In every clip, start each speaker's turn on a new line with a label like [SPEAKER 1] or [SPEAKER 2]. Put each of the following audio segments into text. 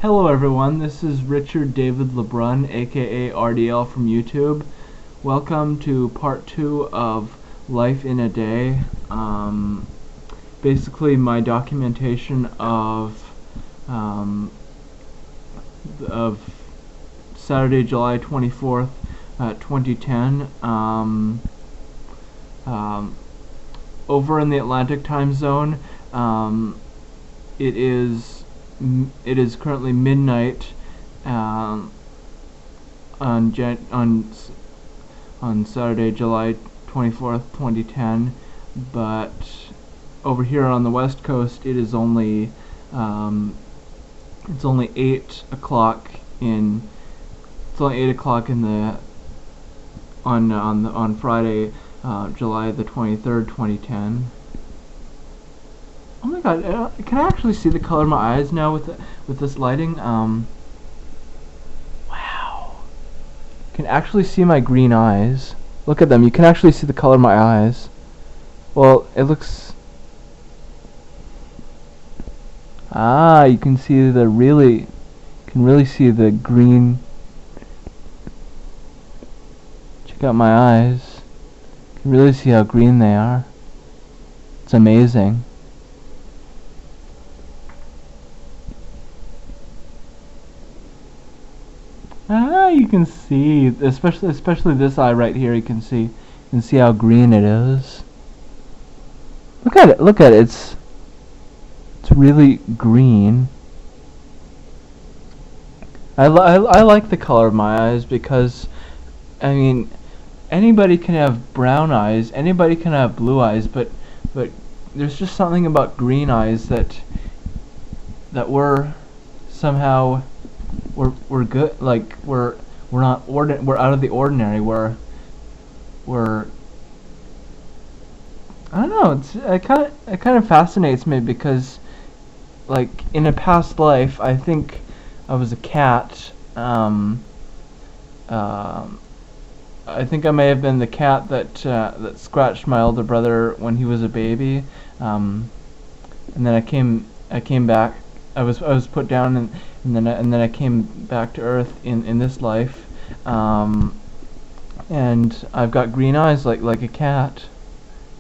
[SPEAKER 1] Hello everyone, this is Richard David LeBrun, aka RDL from YouTube. Welcome to part 2 of Life in a Day. Basically my documentation of Saturday, July 24th, 2010. Over in the Atlantic time zone, it is currently midnight on Saturday, July 24th, 2010. But over here on the West Coast, it is only it's only 8 o'clock in the on Friday, July the 23rd, 2010. Oh my god, can I actually see the color of my eyes now with this lighting? Wow. Can actually see my green eyes. Look at them, you can actually see the color of my eyes. Well, it looks... Ah, you can see you can really see the green. Check out my eyes. You can really see how green they are. It's amazing. Ah, you can see, especially this eye right here. You can see how green it is. Look at it. It's really green. I like the color of my eyes because, I mean, anybody can have brown eyes, anybody can have blue eyes, but there's just something about green eyes that we're somehow we're good, like we're out of the ordinary. We're I don't know, it kind of fascinates me because, like, in a past life I think I was a cat. I think I may have been the cat that scratched my older brother when he was a baby, and then I came back. I was put down, and then I came back to Earth in this life, and I've got green eyes like a cat,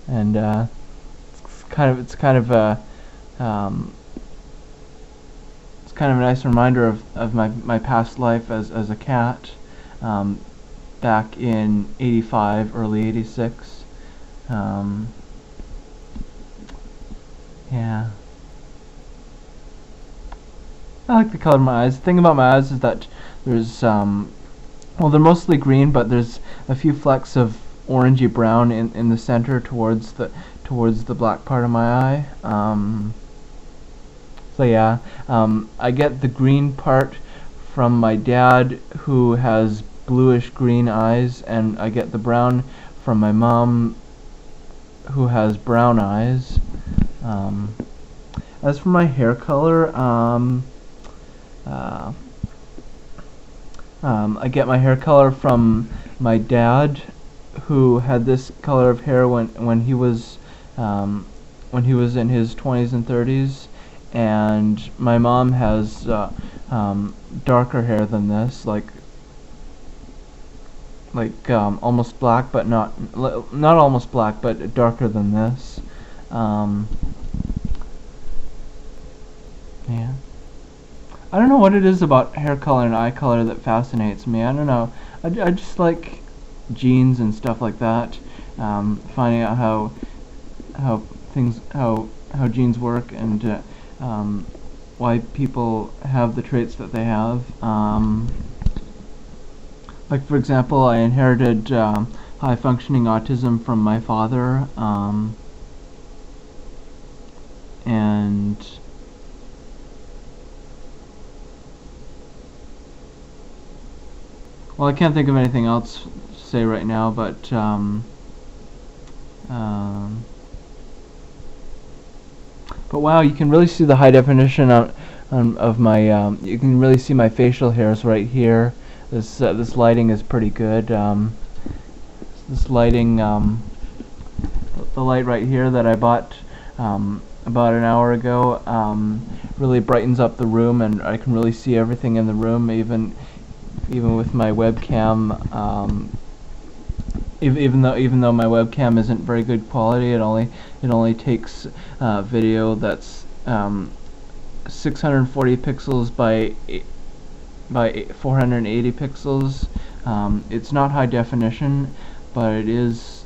[SPEAKER 1] and it's kind of a nice reminder of my past life as a cat, back in '85, early '86. Yeah. I like the color of my eyes. The thing about my eyes is that there's well, they're mostly green, but there's a few flecks of orangey brown in the center towards the black part of my eye. So yeah, I get the green part from my dad, who has bluish green eyes, and I get the brown from my mom, who has brown eyes. As for my hair color, I get my hair color from my dad, who had this color of hair when he was in his 20s and 30s, and my mom has darker hair than this, like almost black, but not almost black, but darker than this. Yeah. I don't know what it is about hair color and eye color that fascinates me. I don't know. I just like genes and stuff like that. Finding out how genes work, and why people have the traits that they have. Like, for example, I inherited high functioning autism from my father, and well, I can't think of anything else to say right now, but wow, you can really see the high definition of my. You can really see my facial hairs right here. This lighting is pretty good. This lighting, the light right here that I bought about an hour ago, really brightens up the room, and I can really see everything in the room, even with my webcam. Even though my webcam isn't very good quality, it only takes video that's 640 pixels by 480 pixels. It's not high definition, but it is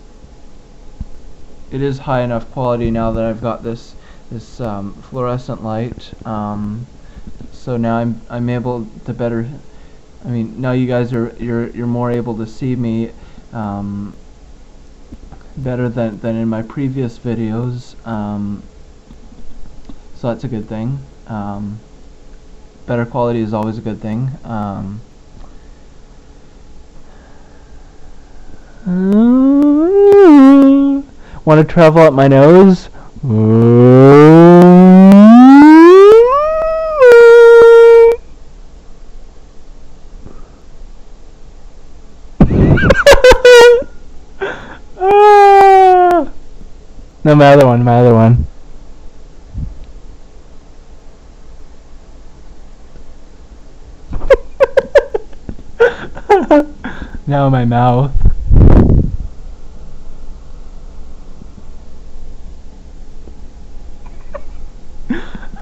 [SPEAKER 1] high enough quality now that I've got this fluorescent light. So now I'm able to better. I mean, now you guys you're more able to see me better than in my previous videos. So that's a good thing. Better quality is always a good thing. Want to travel up my nose? No, my other one. Now my mouth.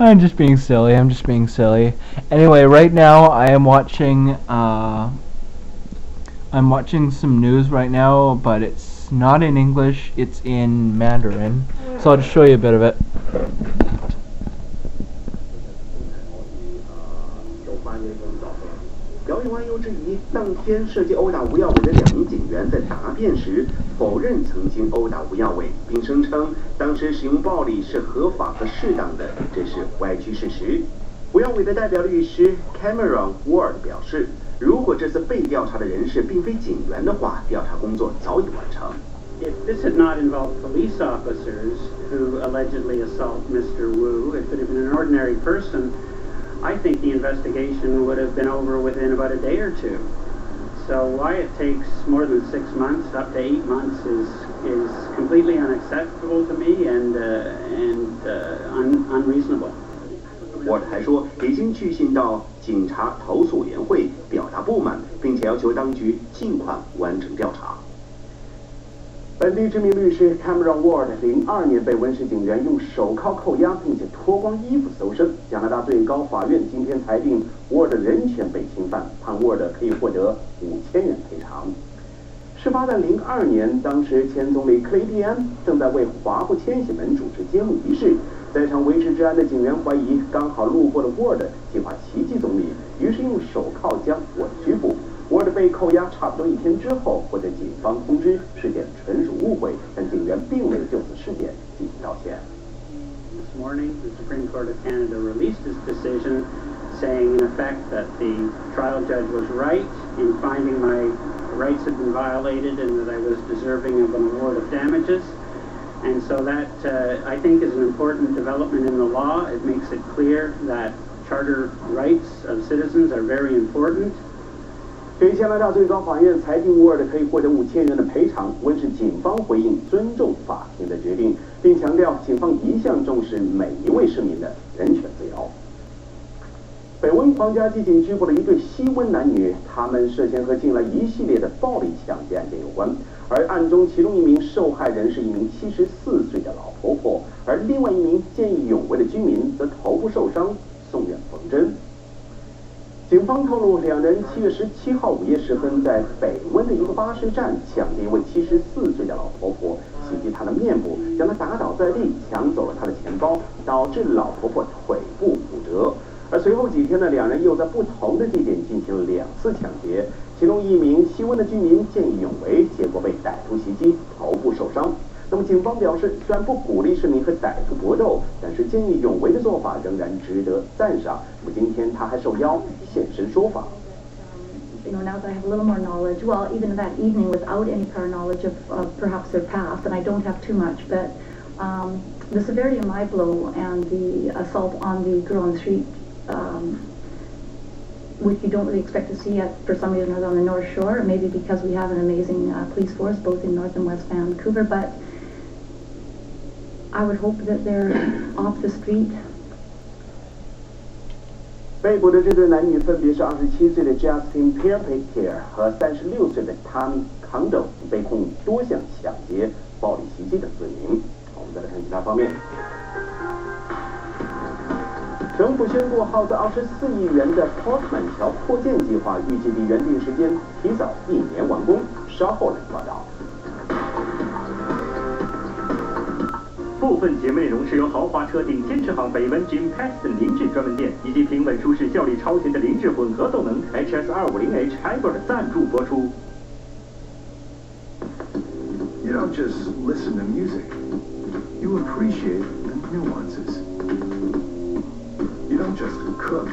[SPEAKER 1] I'm just being silly. Anyway, right now I am watching some news right now, but it's not in English, it's in Mandarin. So I'll just show you a bit of it.
[SPEAKER 2] 姚玉湾又质疑，当天涉及殴打吴耀伟的2名警员在答辩时否认曾经殴打吴耀伟，并声称当时使用暴力是合法和适当的，这是歪曲事实。吴耀伟的代表律师 Cameron Ward 表示，如果这次被调查的人士并非警员的话，调查工作早已完成。
[SPEAKER 3] If this had not involved police officers who allegedly assault Mr. Wu, if it had been an ordinary person, I think the investigation would have been over within about a day or two. So why it takes more than 6 months, up to 8 months, is completely unacceptable to me and unreasonable.
[SPEAKER 2] Ward 还说，已经去信到警察投诉委员会表达不满，并且要求当局尽快完成调查。本地知名律师 Cameron Ward 02年被温氏警员用手铐扣押，并且脱光衣服搜身。加拿大最高法院今天裁定 Ward 人权被侵犯，判 Ward 可以获得5000元赔偿。事发在02年，当时前总理克雷蒂安正在为华埠千禧门主持揭幕仪式，在场维持治安的警员怀疑刚好路过的 Ward 计划袭击总理，于是用手铐将 Ward 拘捕。Ward 被扣押差不多1天之后，获得警方通知，事件纯属误会，但警员并没有就此事件进行道歉。
[SPEAKER 3] This morning, the Supreme Court of Canada released its decision, saying in effect that the trial judge was right in finding my rights had been violated and that I was deserving of an award of damages. And so that, I think, is an important development in the law. It makes it clear that charter rights of citizens are very important.
[SPEAKER 2] 对加拿大最高法院裁定 Ward 可以获得5000元的赔偿，温氏警方回应尊重法庭的决定，并强调警方一向重视每一位市民的人权自由。北温皇家机警拘捕了一对西温男女，他们涉嫌和近来一系列的暴力抢劫案件有关，而案中其中一名受害人是一名74岁的老婆婆，而另外一名见义勇为的居民则头部受伤，送院缝针。警方透露，两人7月17号午夜时分，在北温的一个巴士站抢劫一位74岁的老婆婆，袭击她的面部，将她打倒在地，抢走了她的钱包，导致老婆婆腿部骨折。而随后几天呢，两人又在不同的地点进行了2次抢劫，其中一名西温的居民见义勇为，结果被歹徒袭击，头部受伤。那么警方表示，虽然不鼓励市民和歹徒搏斗，但是见义勇为的做法仍然值得赞赏。那么今天他还受邀现身说法。
[SPEAKER 4] Now that I have a little more knowledge, well, even that evening without any prior knowledge of perhaps their past, and I don't have too much, but the severity of my blow and the assault on the girl on the street, which you don't really expect to see for some reason on the North Shore, maybe because we have an amazing police force both in North and West Vancouver, but I would hope that they're off the street
[SPEAKER 2] 被捕的这对男女分别是27岁的 Justin pt2 和36岁的 Tommy Kondo， 被控多项抢劫、暴力袭击等罪名。我们再来看其他方面。政府宣布耗资24亿元的 Portman 桥扩建计划，预计比原定时间提早1年完工。稍后来报道。
[SPEAKER 5] 部分节目内容是由豪华车顶尖车行北温 Jim Paxton 凌志专门店以及平稳舒适、效率超前的凌志混合动能 HS250H Hybrid 赞助播出。
[SPEAKER 6] You don't just listen to music. You appreciate the nuances. You don't just cook.